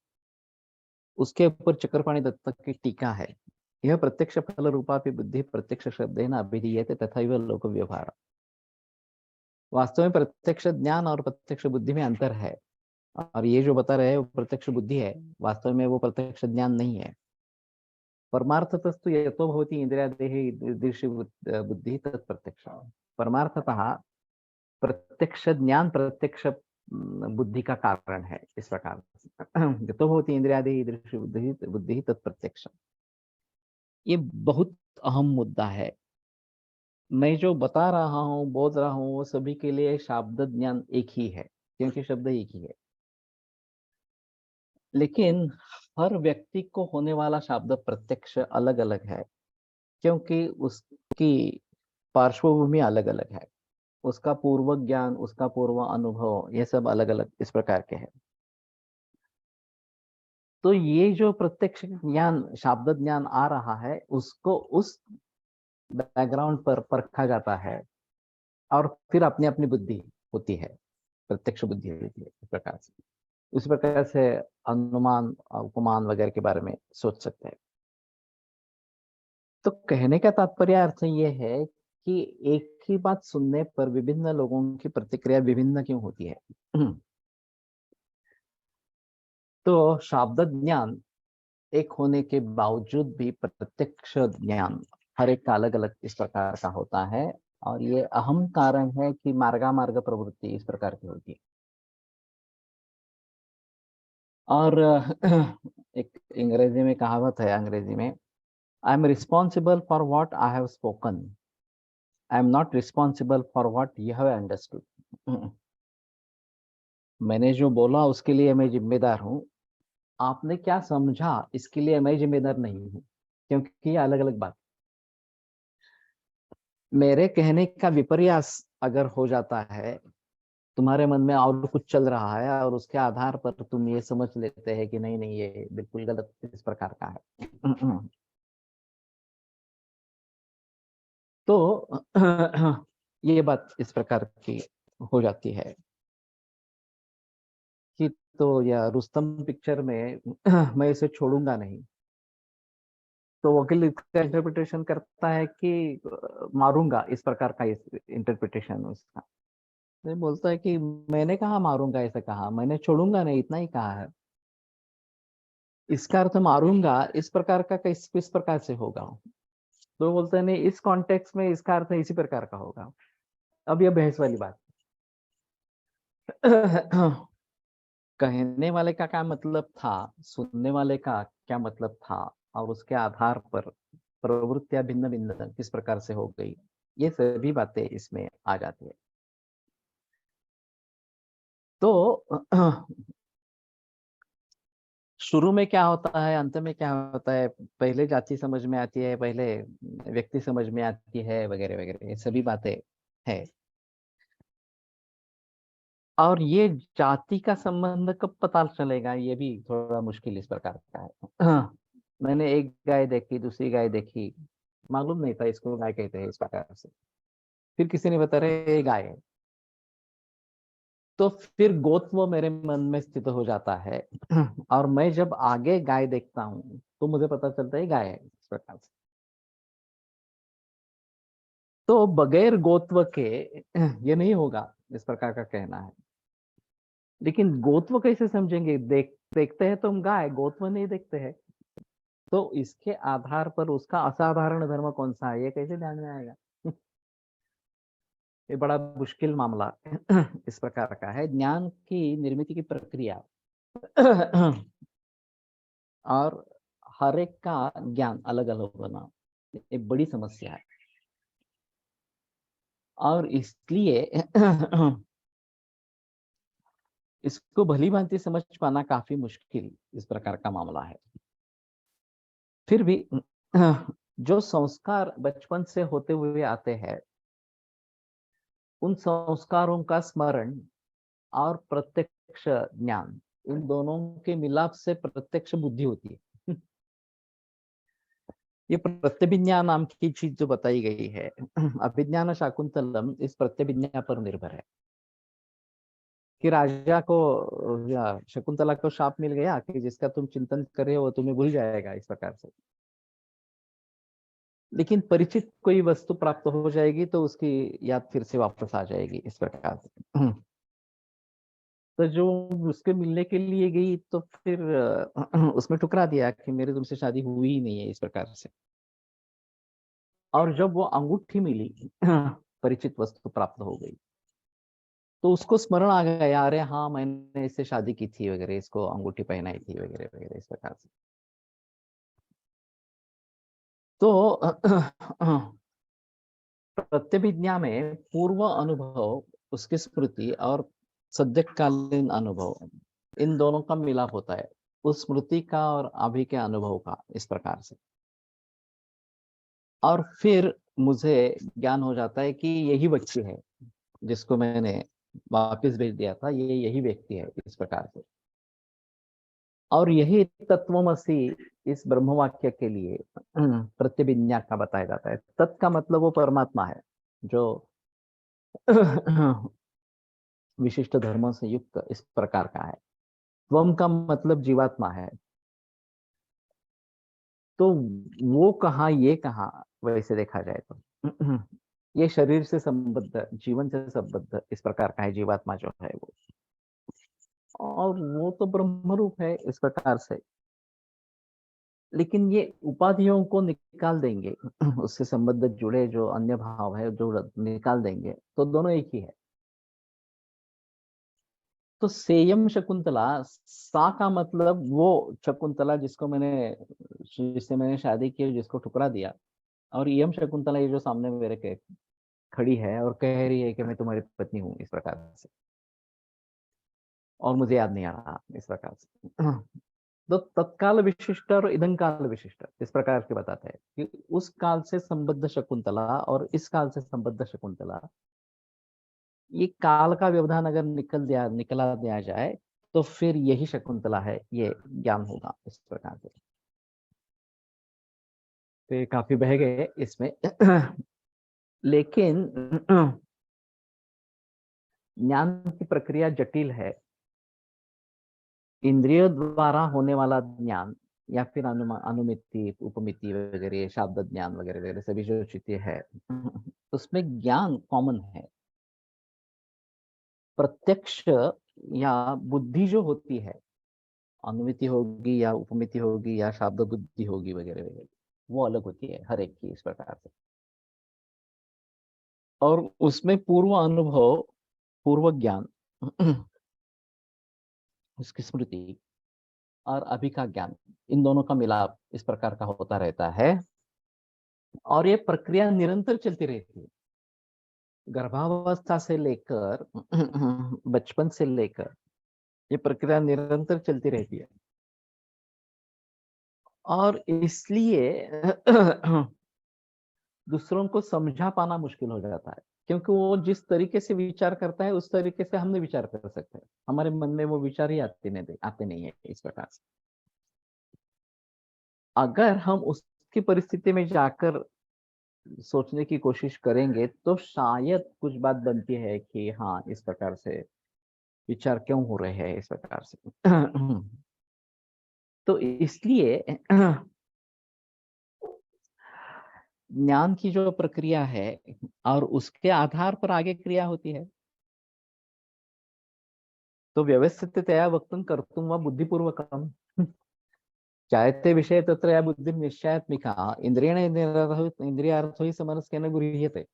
उसके ऊपर चक्रपाणि दत्त की टीका है। यह प्रत्यक्ष फल रूपा बुद्धि प्रत्यक्ष शब्देन अभिधीयते तथैव लोक व्यवहार। वास्तव में प्रत्यक्ष ज्ञान और प्रत्यक्ष बुद्धि में अंतर है, और ये जो बता रहे हैं वो प्रत्यक्ष बुद्धि है, वास्तव में वो प्रत्यक्ष ज्ञान नहीं है। परमार्थतस्तु यतो भवति इंद्रियादेहि ईदृशी बुद्धि तत्प्रत्यक्ष। परमार्थतः प्रत्यक्ष ज्ञान प्रत्यक्ष बुद्धि का कारण है इस प्रकार से। यतो भवति इंद्रियादेहि ईदृशी बुद्धि तत्प्रत्यक्ष। ये बहुत अहम मुद्दा है। मैं जो बता रहा हूँ बोल रहा हूँ वो सभी के लिए शब्द ज्ञान एक ही है, क्योंकि शब्द एक ही है। लेकिन हर व्यक्ति को होने वाला शब्द प्रत्यक्ष अलग अलग है, क्योंकि उसकी पार्श्वभूमि अलग अलग है, उसका पूर्व ज्ञान, उसका पूर्व अनुभव, ये सब अलग अलग इस प्रकार के हैं। तो ये जो प्रत्यक्ष ज्ञान, शाब्द ज्ञान आ रहा है, उसको उस बैकग्राउंड पर परखा जाता है और फिर अपनी अपनी बुद्धि होती है, प्रत्यक्ष बुद्धि होती है इस प्रकार से। उस प्रकार से अनुमान, उपमान वगैरह के बारे में सोच सकते हैं। तो कहने का तात्पर्य अर्थ ये है कि एक ही बात सुनने पर विभिन्न लोगों की प्रतिक्रिया विभिन्न क्यों होती है। तो शाब्द ज्ञान एक होने के बावजूद भी प्रत्यक्ष ज्ञान हर एक का अलग अलग इस प्रकार का होता है, और ये अहम कारण है कि मार्गामार्ग प्रवृत्ति इस प्रकार की होती है। और एक अंग्रेजी में कहावत है, अंग्रेजी में, I am responsible for what I have spoken, I am not responsible for what you have understood. मैंने जो बोला उसके लिए मैं जिम्मेदार हूँ, आपने क्या समझा इसके लिए मैं जिम्मेदार नहीं हूँ, क्योंकि ये अलग अलग बात। मेरे कहने का विपर्यास अगर हो जाता है, तुम्हारे मन में और कुछ चल रहा है और उसके आधार पर तुम ये समझ लेते हैं कि नहीं नहीं ये बिल्कुल गलत इस प्रकार का है। तो ये बात इस प्रकार की हो जाती है कि तो या रुस्तम पिक्चर में मैं इसे छोड़ूंगा नहीं, तो वकील इसका इंटरप्रिटेशन करता है कि मारूंगा, इस प्रकार का इंटरप्रिटेशन उसका। तो ये बोलता है कि मैंने कहा मारूंगा, ऐसा कहा, मैंने छोड़ूंगा नहीं, इतना ही कहा है। इसका अर्थ मारूंगा इस प्रकार का किस प्रकार से होगा। तो बोलते हैं नहीं, इस कॉन्टेक्स्ट में इसका अर्थ इसी प्रकार का होगा। अब यह बहस वाली बात। कहने वाले का क्या मतलब था, सुनने वाले का क्या मतलब था, और उसके आधार पर प्रवृत्तियां भिन्न भिन्न किस प्रकार से हो गई, ये सभी बातें इसमें आ जाती है। तो शुरू में क्या होता है, अंत में क्या होता है, पहले जाति समझ में आती है, पहले व्यक्ति समझ में आती है, वगैरह वगैरह, ये सभी बातें है। और ये जाति का संबंध कब पता चलेगा, ये भी थोड़ा मुश्किल इस प्रकार का है। मैंने एक गाय देखी, दूसरी गाय देखी, मालूम नहीं था इसको गाय कहते हैं इस प्रकार से, फिर किसी ने बता रहे ये गाय है, तो फिर गोत्व मेरे मन में स्थित हो जाता है। और मैं जब आगे गाय देखता हूँ तो मुझे पता चलता है गाय है इस प्रकार से। तो बगैर गोत्व के ये नहीं होगा, इस प्रकार का कहना है। लेकिन गोत्व कैसे समझेंगे, देखते हैं तो हम गाय, गोत्व नहीं देखते हैं, तो इसके आधार पर उसका असाधारण धर्म कौन सा है, ये कैसे ध्यान में आएगा। ये बड़ा मुश्किल मामला इस प्रकार का है, ज्ञान की निर्मित की प्रक्रिया। और हर एक का ज्ञान अलग अलग होना एक बड़ी समस्या है, और इसलिए इसको भली भांति समझ पाना काफी मुश्किल इस प्रकार का मामला है। फिर भी जो संस्कार बचपन से होते हुए आते हैं, उन संस्कारों का स्मरण और प्रत्यक्ष ज्ञान, इन दोनों के मिलाप से प्रत्यक्ष बुद्धि होती है। ये प्रत्यभिज्ञा नाम की चीज जो बताई गई है, अभिज्ञान शाकुंतलम इस प्रत्यभिज्ञा पर निर्भर है। कि राजा को या शकुंतला को शाप मिल गया कि जिसका तुम चिंतन कर रहे हो वो तुम्हें भूल जाएगा इस प्रकार से, लेकिन परिचित कोई वस्तु प्राप्त हो जाएगी तो उसकी याद फिर से वापस आ जाएगी इस प्रकार से। तो जो उसके मिलने के लिए गई तो फिर उसमें ठुकरा दिया कि मेरी तुमसे शादी हुई ही नहीं है इस प्रकार से। और जब वो अंगूठी मिली, परिचित वस्तु प्राप्त हो गई, तो उसको स्मरण आ गया, अरे हाँ मैंने इससे शादी की थी वगैरह, इसको अंगूठी पहनाई थी वगैरह वगैरह इस प्रकार से। तो प्रत्यभिज्ञा में पूर्व अनुभव, उसकी स्मृति और सद्यकालीन अनुभव, इन दोनों का मिलाप होता है, उस स्मृति का और अभी के अनुभव का इस प्रकार से। और फिर मुझे ज्ञान हो जाता है कि यही बच्ची है, जिसको मैंने वापस भेज दिया था, ये यही व्यक्ति है इस प्रकार से। और यही तत्वमसि इस ब्रह्म वाक्य के लिए प्रत्यभिज्ञा का बताया जाता है। तत् का मतलब वो परमात्मा है जो विशिष्ट धर्मों से युक्त इस प्रकार का है। त्वम का मतलब जीवात्मा है। तो वो कहाँ ये कहाँ, वैसे देखा जाए तो ये शरीर से संबद्ध, जीवन से संबद्ध इस प्रकार का है जीवात्मा जो है वो। और वो तो ब्रह्म रूप है इस प्रकार से। लेकिन ये उपाधियों को निकाल देंगे उससे संबद्ध जुड़े जो अन्य भाव है जो निकाल देंगे तो दोनों एक ही है। तो सेयम शकुंतला, सा का मतलब वो शकुंतला जिससे मैंने शादी की, जिसको ठुकरा दिया। और यम शकुंतला ये जो सामने मेरे के खड़ी है और कह रही है कि मैं तुम्हारी पत्नी हूँ इस प्रकार से, और मुझे याद नहीं आ रहा इस प्रकार से। तो तत्काल विशिष्ट और इदं काल विशिष्ट इस प्रकार के बताते हैं कि उस काल से संबद्ध शकुंतला और इस काल से संबद्ध शकुंतला, ये काल का व्यवधान अगर निकला दिया जाए तो फिर यही शकुंतला है, ये ज्ञान होगा इस प्रकार से। तो ये काफी बह गए इसमें लेकिन ज्ञान की प्रक्रिया जटिल है। इंद्रियों द्वारा होने वाला ज्ञान या फिर अनुमिति, उपमिति वगैरह, शब्द ज्ञान वगैरह वगैरह सभी जो चीजें है उसमें ज्ञान कॉमन है। प्रत्यक्ष या बुद्धि जो होती है, अनुमिति होगी या उपमिति होगी या शब्द बुद्धि होगी वगैरह वगैरह, वो अलग होती है हर एक की इस प्रकार से। और उसमें पूर्व अनुभव, पूर्व ज्ञान उसकी स्मृति और अभी का ज्ञान, इन दोनों का मिलाप इस प्रकार का होता रहता है। और ये प्रक्रिया निरंतर चलती रहती है, गर्भावस्था से लेकर बचपन से लेकर ये प्रक्रिया निरंतर चलती रहती है। और इसलिए दूसरों को समझा पाना मुश्किल हो जाता है, क्योंकि वो जिस तरीके से विचार करता है उस तरीके से हम नहीं विचार कर सकते। हमारे मन में वो विचार ही आते नहीं है इस प्रकार से। अगर हम उसकी परिस्थिति में जाकर सोचने की कोशिश करेंगे तो शायद कुछ बात बनती है कि हाँ, इस प्रकार से विचार क्यों हो रहे हैं इस प्रकार से। तो इसलिए ज्ञान की जो प्रक्रिया है और उसके आधार पर आगे क्रिया होती है। तो व्यवस्थिततया वक्तुं कर्तुं वा बुद्धिपूर्वकम् चायते विषय तत्र या बुद्धि निश्चयात्मिका इंद्रियण इंद्रियार्थो ही समनस्केन गृह्यते।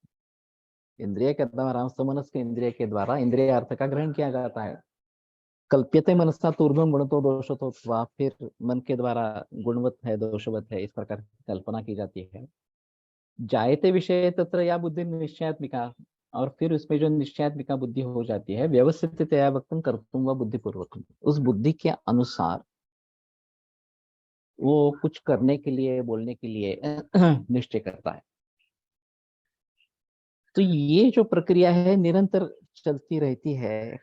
इंद्रिय के द्वारा, समनस्क इंद्रिय के द्वारा इंद्रिय अर्थ का ग्रहण किया जाता है। कल्प्यते मनसा तूर्ध्वं गुणतो दोषतो वा, फिर मन के द्वारा गुणवत है दोषवत है इस प्रकार की कल्पना की जाती है। जायते विषय तत्र या बुद्धि निश्चयात्मिका, और फिर उसमें जो निश्चयात्मिका बुद्धि हो जाती है, व्यवस्थिततया वक्तुं कर्तुं वा बुद्धिपूर्वकम्, उस बुद्धि के अनुसार वो कुछ करने के लिए, बोलने के लिए निश्चय करता है। तो ये जो प्रक्रिया है निरंतर चलती रहती है।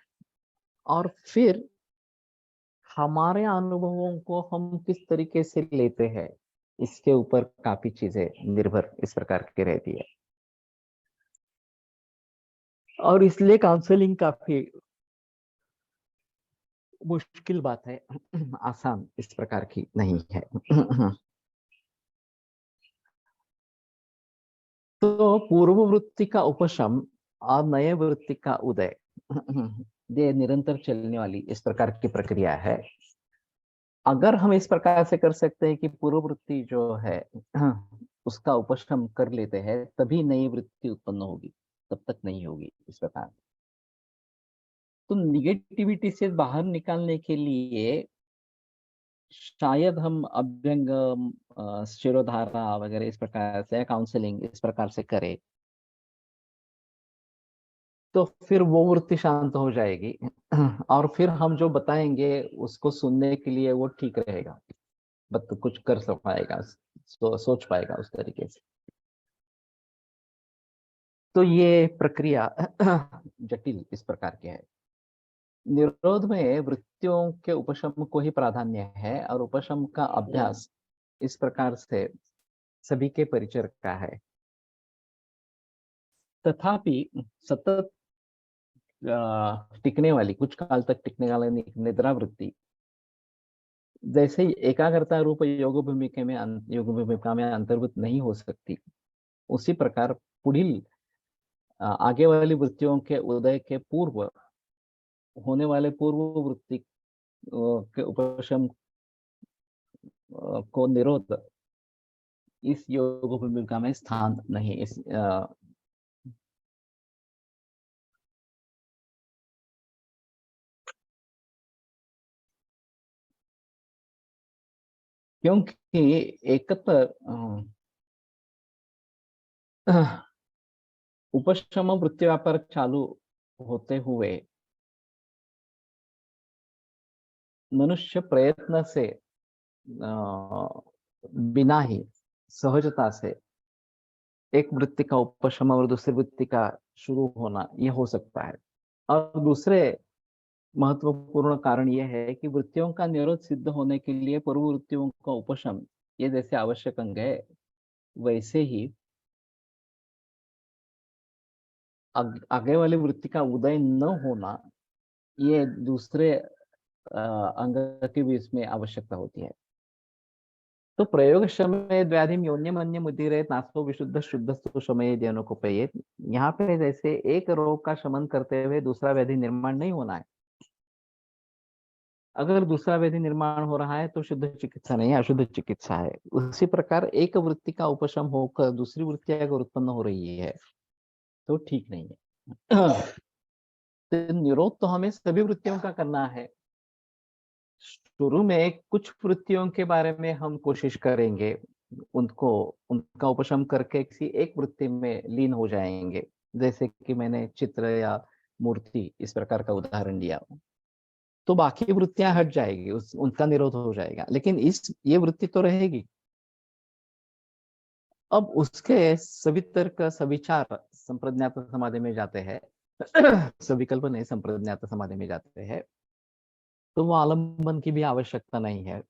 और फिर हमारे अनुभवों को हम किस तरीके से लेते हैं इसके ऊपर काफी चीजें निर्भर इस प्रकार की रहती है। और इसलिए काउंसलिंग काफी मुश्किल बात है, आसान इस प्रकार की नहीं है। तो पूर्व वृत्ति का उपशम और नए वृत्ति का उदय, ये निरंतर चलने वाली इस प्रकार की प्रक्रिया है। अगर हम इस प्रकार से कर सकते हैं कि पूर्व वृत्ति जो है उसका उपशम कर लेते हैं, तभी नई वृत्ति उत्पन्न होगी, तब तक नहीं होगी इस प्रकार। तो निगेटिविटी से बाहर निकालने के लिए शायद हम अभ्यंग, शिरोधारा वगैरह इस प्रकार से, काउंसलिंग इस प्रकार से करें तो फिर वो वृत्ति शांत हो जाएगी। और फिर हम जो बताएंगे उसको सुनने के लिए वो ठीक रहेगा, बट कुछ कर सक पाएगा, सोच पाएगा उस तरीके से। तो ये प्रक्रिया जटिल इस प्रकार की है। निरोध में वृत्तियों के उपशम को ही प्राधान्य है और उपशम का अभ्यास इस प्रकार से सभी के परिचय का है। तथापि सतत टिकने वाली, कुछ काल तक टिकने वाली निद्रा वृत्ति जैसे ही एकाग्रता रूप योग भूमिका में अंतर्भूत नहीं हो सकती, उसी प्रकार पुढील आगे वाली वृत्तियों के उदय के पूर्व होने वाले पूर्व वृत्ति के उपशम को निरोध इस योग भूमिका में स्थान नहीं। क्योंकि एकत्र उपशम वृत्ति व्यापार चालू होते हुए मनुष्य प्रयत्न से बिना ही सहजता से एक वृत्ति का उपशम और दूसरी वृत्ति का शुरू होना यह हो सकता है। और दूसरे महत्वपूर्ण कारण यह है कि वृत्तियों का निरोध सिद्ध होने के लिए पूर्व वृत्तियों का उपशम ये जैसे आवश्यक अंग है, वैसे ही आगे वाली वृत्ति का उदय न होना ये दूसरे अंग के भी इसमें आवश्यकता होती है। तो प्रयोग समय व्याधिम योन्यमन्य मुदिरे नासो विशुद्ध शुद्ध समय जनोपयेत। यहाँ पे जैसे एक रोग का शमन करते हुए दूसरा व्याधि निर्माण नहीं होना है। अगर दूसरा व्याधि निर्माण हो रहा है तो शुद्ध चिकित्सा नहीं, अशुद्ध चिकित्सा है। उसी प्रकार एक वृत्ति का उपशम होकर दूसरी वृत्ति अगर उत्पन्न हो रही है तो ठीक नहीं है। तो निरोध तो हमें सभी वृत्तियों का करना है। शुरू में कुछ वृत्तियों के बारे में हम कोशिश करेंगे, उनका उपशम करके किसी एक वृत्ति में लीन हो जाएंगे। जैसे कि मैंने चित्र या मूर्ति इस प्रकार का उदाहरण दिया, तो बाकी वृत्तियां हट जाएगी, उनका निरोध हो जाएगा, लेकिन ये वृत्ति तो रहेगी। अब उसके सभी तर्क सविचार संप्रज्ञात समाधि में जाते हैं। सविकल्प नहीं, संप्रज्ञात समाधि में जाते हैं, तो वो आलंबन की भी आवश्यकता नहीं है।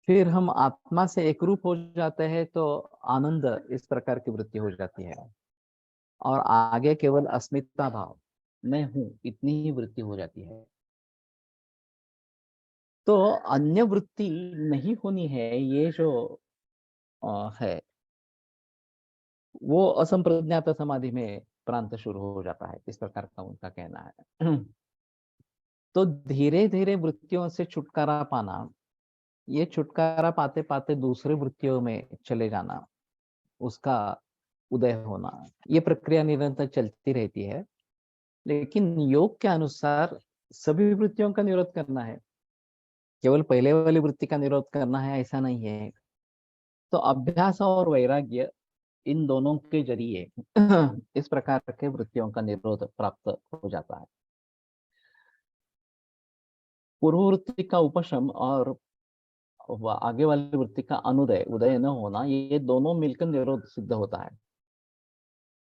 फिर हम आत्मा से एकरूप हो जाते हैं तो आनंद इस प्रकार की वृत्ति हो जाती है, और आगे केवल अस्मिता भाव, मैं हूं, इतनी ही वृत्ति हो जाती है। तो अन्य वृत्ति नहीं होनी है, ये जो है वो असंप्रज्ञात समाधि में प्रांत शुरू हो जाता है, इस प्रकार का उनका कहना है। तो धीरे धीरे वृत्तियों से छुटकारा पाना, ये छुटकारा पाते पाते दूसरे वृत्तियों में चले जाना, उसका उदय होना, ये प्रक्रिया निरंतर चलती रहती है। लेकिन योग के अनुसार सभी वृत्तियों का निरोध करना है, केवल पहले वाली वृत्ति का निरोध करना है ऐसा नहीं है। तो अभ्यास और वैराग्य, इन दोनों के जरिए इस प्रकार के वृत्तियों का निरोध प्राप्त हो जाता है। पूर्व वृत्ति का उपशम और आगे वाली वृत्ति का अनुदय, उदय न होना, ये दोनों मिलकर निरोध सिद्ध होता है।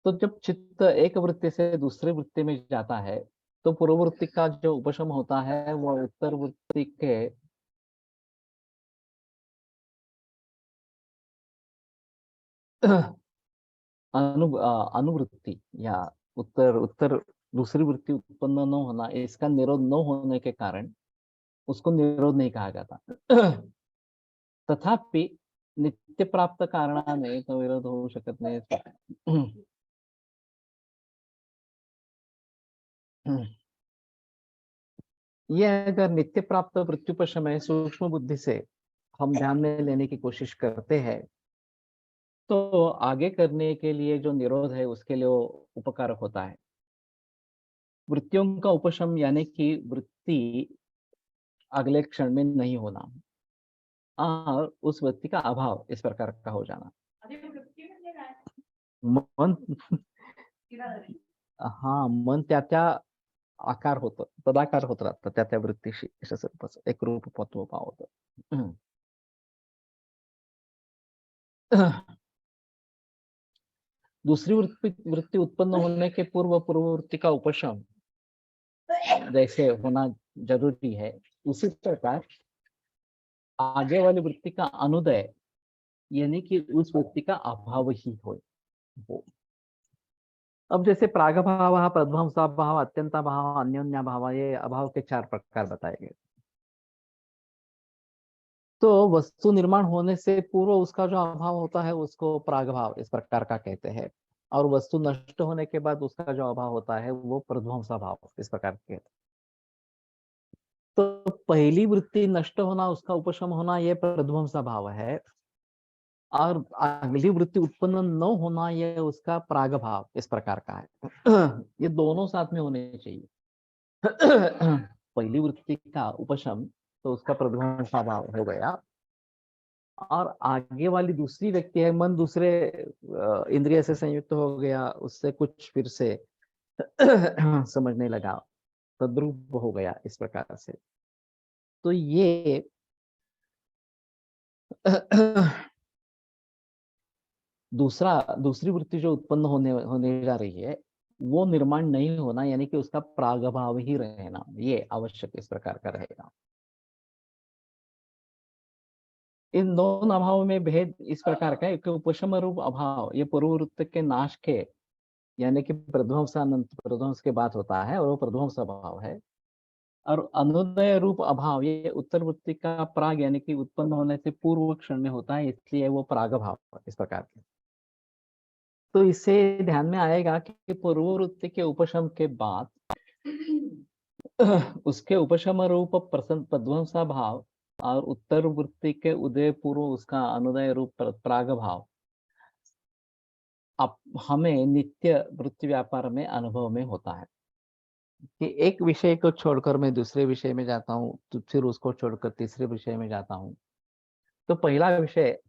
तो जब चित्त एक वृत्ति से दूसरी वृत्ति में जाता है तो पूर्व वृत्ति का जो उपशम होता है वो उत्तर वृत्ति के अनुवृत्ति या उत्तर उत्तर दूसरी वृत्ति उत्पन्न न होना, इसका निरोध न होने के कारण उसको निरोध नहीं कहा जाता। तथापि नित्य प्राप्त कारणाने तो विरोध होऊ शकत नाही। ये अगर नित्य प्राप्त मृत्युपशमय सूक्ष्म बुद्धि से हम ध्यान में लेने की कोशिश करते हैं तो आगे करने के लिए जो निरोध है उसके लिए वो उपकारक होता है। वृत्तियों का उपशम यानी कि वृत्ति अगले क्षण में नहीं होना और उस वृत्ति का अभाव इस प्रकार का हो जाना। मन हा मन त्या आकार होतं, तदाकार होत राहतं त्या वृत्तीशी एक रूपत्व पावतं। दूसरी वृत्ति उत्पन्न होने के पूर्व पूर्ववृत्ति का उपशम जैसे होना जरूरी है, उसी प्रकार आगे वाली वृत्ति का अनुदय यानी कि उस वृत्ति का अभाव ही हो। अब जैसे प्रागभाव, प्रध्वंसाभाव, अत्यंताभाव, अन्योन्याभाव, ये अभाव के 4 प्रकार बताए गए। तो वस्तु निर्माण होने से पूर्व उसका जो अभाव होता है उसको प्रागभाव इस प्रकार का कहते हैं, और वस्तु नष्ट होने के बाद उसका जो अभाव होता है वो प्रध्वंसाभाव इस प्रकार के कहते हैं। तो पहली वृत्ति नष्ट होना, उसका उपशम होना, ये प्रध्वंसाभाव है, और अगली वृत्ति उत्पन्न न होना यह उसका प्रागभाव इस प्रकार का है। ये दोनों साथ में होने चाहिए। पहली वृत्ति का उपशम तो उसका प्रध्वंसाभाव हो गया, और आगे वाली दूसरी व्यक्ति है, मन दूसरे इंद्रिय से संयुक्त हो गया, उससे कुछ फिर से समझने लगा, तद्रूप हो गया इस प्रकार से। तो ये दूसरी वृत्ति जो उत्पन्न होने जा रही है वो निर्माण नहीं होना, यानी कि उसका प्रागभाव ही रहना, ये आवश्यक इस प्रकार का रहेगा। इन दोनों अभाव में भेद इस प्रकार का है कि उपशम रूप अभाव ये पूर्ववृत्त के नाश के यानी कि प्रध्वंस के बाद होता है, और वो प्रध्वंस अभाव है। और अनुदय रूप अभाव ये उत्तर वृत्ति का प्राग यानी कि उत्पन्न होने से पूर्व क्षण में होता है, इसलिए वो प्राग भाव इस प्रकार के। तो इससे ध्यान में आएगा कि पूर्ववृत्ति के उपशम के बाद उसके उपशम रूप प्रध्वंसा भाव और उत्तर वृत्ति के उदय पूर्व उसका अनुदय रूप प्राग भाव अब हमें नित्य वृत्ति व्यापार में अनुभव में होता है कि एक विषय को छोड़कर मैं दूसरे विषय में जाता हूँ, तो फिर उसको छोड़कर तीसरे विषय में जाता हूँ। तो पहला विषय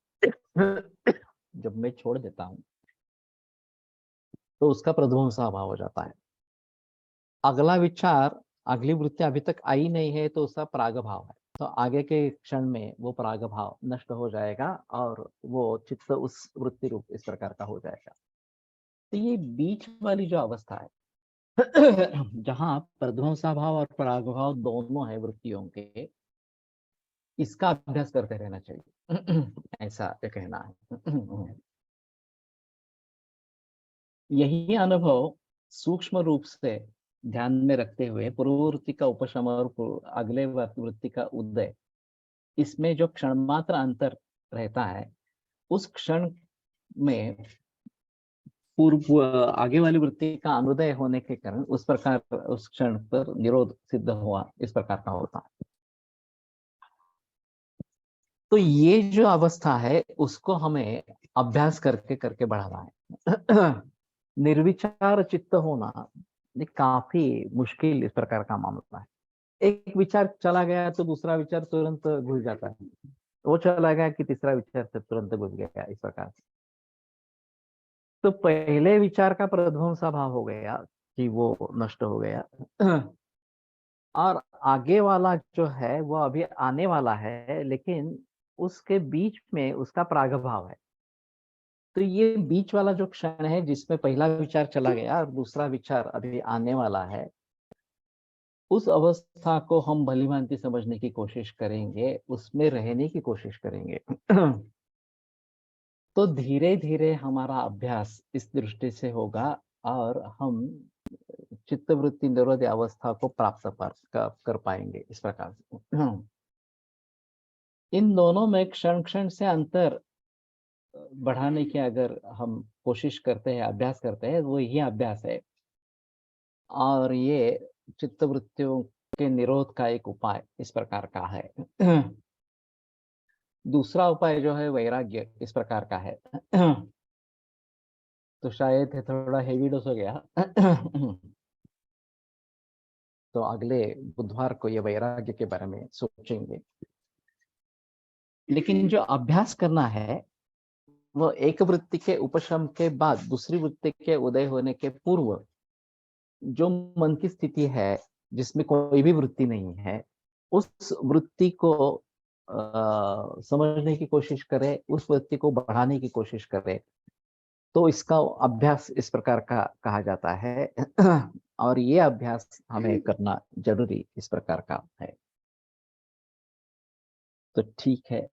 जब मैं छोड़ देता हूँ तो उसका प्रध्वंसा भाव हो जाता है। अगला विचार, अगली वृत्ति अभी तक आई नहीं है तो उसका प्राग भाव है, तो आगे के क्षण में वो प्राग भाव नष्ट हो जाएगा और वो चित्त उस वृत्ति रूप इस प्रकार का हो जाएगा। तो ये बीच वाली जो अवस्था है जहां प्रध्वंसा भाव और प्राग भाव दोनों है वृत्तियों के, इसका अभ्यास करते रहना चाहिए ऐसा कहना है। यही अनुभव सूक्ष्म रूप से ध्यान में रखते हुए पूर्ववृत्ति का उपशम और अगले वृत्ति का उदय, इसमें जो क्षण मात्र अंतर रहता है उस क्षण में पूर्व आगे वाली वृत्ति का अनुदय होने के कारण उस प्रकार उस क्षण पर निरोध सिद्ध हुआ इस प्रकार का होता है। तो ये जो अवस्था है उसको हमें अभ्यास करके करके बढ़ाना है। निर्विचार चित्त होना ये काफी मुश्किल इस प्रकार का मामला है। एक विचार चला गया तो दूसरा विचार तुरंत घुस जाता है, वो चला गया कि तीसरा विचार तुरंत घुस गया इस प्रकार से। तो पहले विचार का प्रध्वंसा भाव हो गया कि वो नष्ट हो गया और आगे वाला जो है वो अभी आने वाला है, लेकिन उसके बीच में उसका प्रागभाव है। तो ये बीच वाला जो क्षण है जिसमें पहला विचार चला गया और दूसरा विचार अभी आने वाला है, उस अवस्था को हम भलीभांति समझने की कोशिश करेंगे, उसमें रहने की कोशिश करेंगे। तो धीरे धीरे हमारा अभ्यास इस दृष्टि से होगा और हम चित्तवृत्ति निरोध अवस्था को प्राप्त कर पाएंगे इस प्रकार से। इन दोनों में क्षण क्षण से अंतर बढ़ाने की अगर हम कोशिश करते हैं, अभ्यास करते हैं, वो यही अभ्यास है और ये चित्तवृत्तियों के निरोध का एक उपाय इस प्रकार का है। दूसरा उपाय जो है वैराग्य इस प्रकार का है। तो शायद थोड़ा हेवी डोज हो गया। तो अगले बुधवार को ये वैराग्य के बारे में सोचेंगे। लेकिन जो अभ्यास करना है वो एक वृत्ति के उपशम के बाद दूसरी वृत्ति के उदय होने के पूर्व जो मन की स्थिति है जिसमें कोई भी वृत्ति नहीं है, उस वृत्ति को समझने की कोशिश करें, उस वृत्ति को बढ़ाने की कोशिश करें। तो इसका अभ्यास इस प्रकार का कहा जाता है। और ये अभ्यास हमें करना जरूरी इस प्रकार का है। तो ठीक है।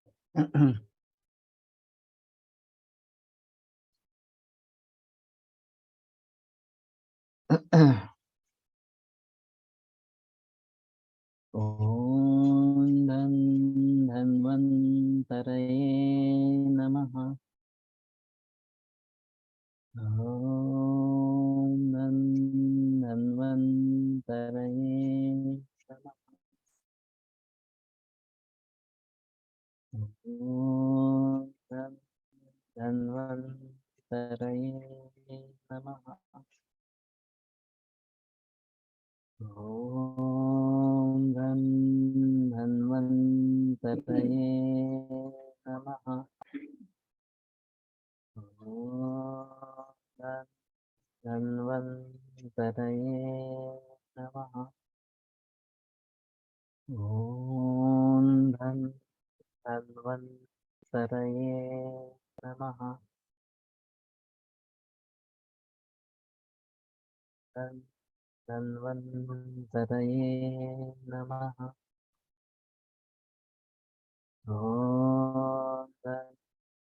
ओम धन्वन्तरये नमः। ओम धन्वन्तरये नमः। ओम धन्वन्तरये नमः। ओम धन्वन्तरये नमः। ओम धन्वन्तरये नमः। ओम धन्वन्तरये नमः। धन्वन्तरये नमः। ओम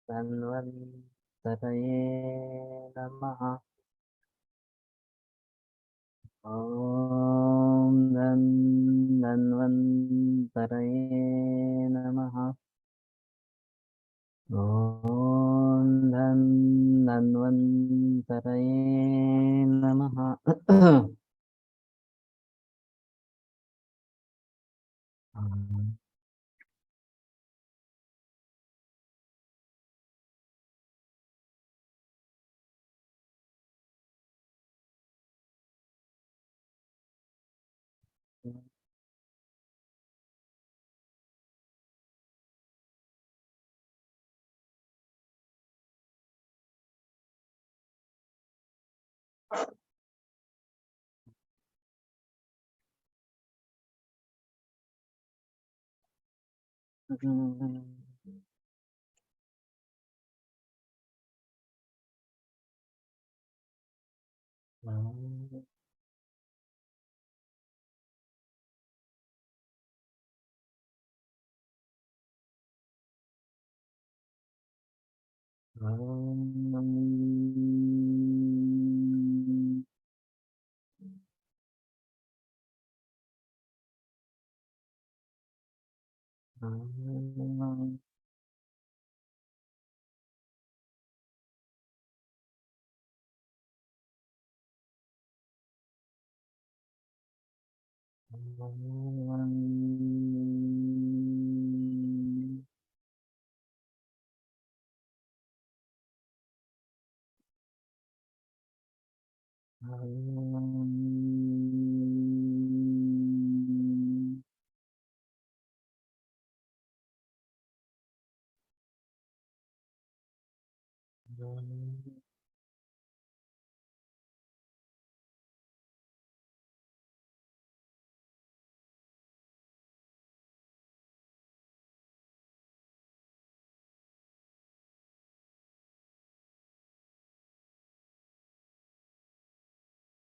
धन्वन्तरये नमः। ओम धन्वन्तरये नमः। ओम धन्वन्तरये नमः।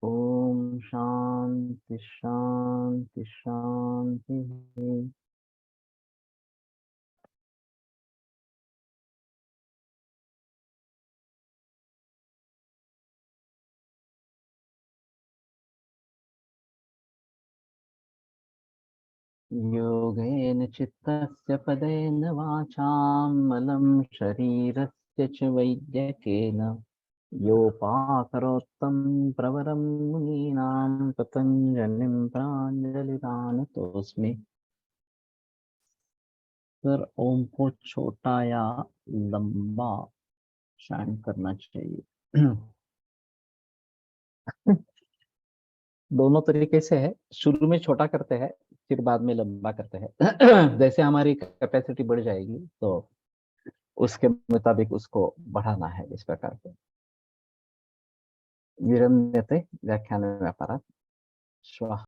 ओम शांति शांति शांति। योगेन चित्तस्य पदेन वाचां मलं शरीरस्य च वैद्यकेन योपाकरोत्तं प्रवरं मुनीनां पतञ्जलिं प्राञ्जलिरानतोऽस्मि। सर ओम को छोटा या लंबा शाइन करना चाहिए। दोनों तरीके से है। शुरू में छोटा करते हैं, फिर बाद में लंबा करते हैं। जैसे हमारी कैपेसिटी बढ़ जाएगी तो उसके मुताबिक उसको बढ़ाना है इस प्रकार से। विरम्यते व्याख्यान व्यापारात् श्वः।